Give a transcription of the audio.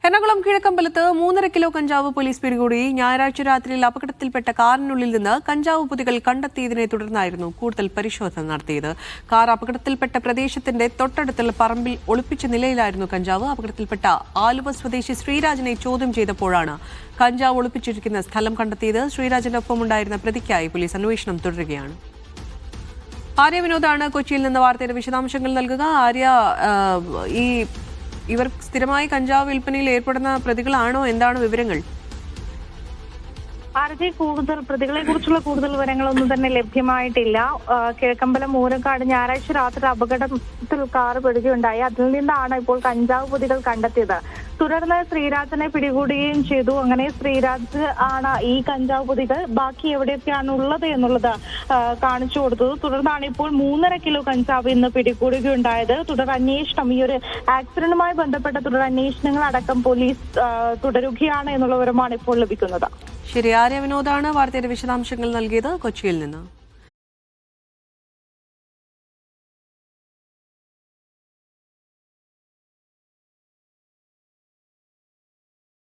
Ernakulam കിഴക്കമ്പലത്ത് 3.5 kilo കഞ്ചാവ് police പിടികൂടി. ഞായറാഴ്ച രാത്രിയിൽ അപകടത്തിൽപ്പെട്ട കാറിനുള്ളിൽ നിന്ന് കഞ്ചാവ് പൊതികൾ കണ്ടെത്തിയതിനെ തുടർന്നായിരുന്നു കൂടുതൽ പരിശോധന നടത്തിയത്. കാർ അപകടത്തിൽപ്പെട്ട പ്രദേശത്തിന്റെ തൊട്ടടുത്തുള്ള പറമ്പിൽ ഒളിപ്പിച്ച നിലയിലായിരുന്നു കഞ്ചാവ്. അപകടത്തിൽപ്പെട്ട ആലുവ സ്വദേശി ശ്രീരാജിനെ ചോദ്യം ചെയ്തപ്പോഴാണ് കഞ്ചാവ് ഒളിപ്പിച്ചിരിക്കുന്ന സ്ഥലം കണ്ടെത്തിയത്. ശ്രീരാജിന്റെ ഒപ്പമുണ്ടായിരുന്ന പ്രതിക്കായി പോലീസ് അന്വേഷണം തുടരുകയാണ്. ആര്യ വിനോദാണ് കൊച്ചിയിൽ നിന്ന് വാർത്തയുടെ വിശദാംശങ്ങൾ നൽകുക. ആര്യ, ഇവർ സ്ഥിരമായി കഞ്ചാവ് വിൽപ്പനയിൽ ഏർപ്പെടുന്ന പ്രതികളാണോ? എന്താണ് വിവരങ്ങൾ? പ്രതികളെ കുറിച്ചുള്ള കൂടുതൽ വിവരങ്ങളൊന്നും തന്നെ ലഭ്യമായിട്ടില്ല. കിഴക്കമ്പലം മൂരക്കാട് ഞായറാഴ്ച രാത്രി അപകടത്തിൽ കാർ പിടിക്കുകയുണ്ടായി. അതിൽ നിന്നാണ് ഇപ്പോൾ കഞ്ചാവ് പൊതികൾ കണ്ടെത്തിയത്. തുടർന്ന് ശ്രീരാജിനെ പിടികൂടുകയും ചെയ്തു. അങ്ങനെ ശ്രീരാജ് ആണ് ഈ കഞ്ചാവ് പൊതികൾ ബാക്കി എവിടെയൊക്കെയാണ് ഉള്ളത് എന്നുള്ളത് കാണിച്ചു കൊടുത്തത്. തുടർന്നാണ് ഇപ്പോൾ 3.5 കിലോ കഞ്ചാവ് ഇന്ന് പിടികൂടുകയുണ്ടായത്. തുടർ അന്വേഷണം, ഈ ഒരു ആക്സിഡന്റുമായി ബന്ധപ്പെട്ട തുടർ അന്വേഷണങ്ങൾ അടക്കം പോലീസ് തുടരുകയാണ് എന്നുള്ള വിവരമാണ് ഇപ്പോൾ ലഭിക്കുന്നത്. ശരി, ആര്യ വിനോദാണ് വാർത്തയുടെ വിശദാംശങ്ങൾ നൽകിയത് കൊച്ചിയിൽ നിന്ന്.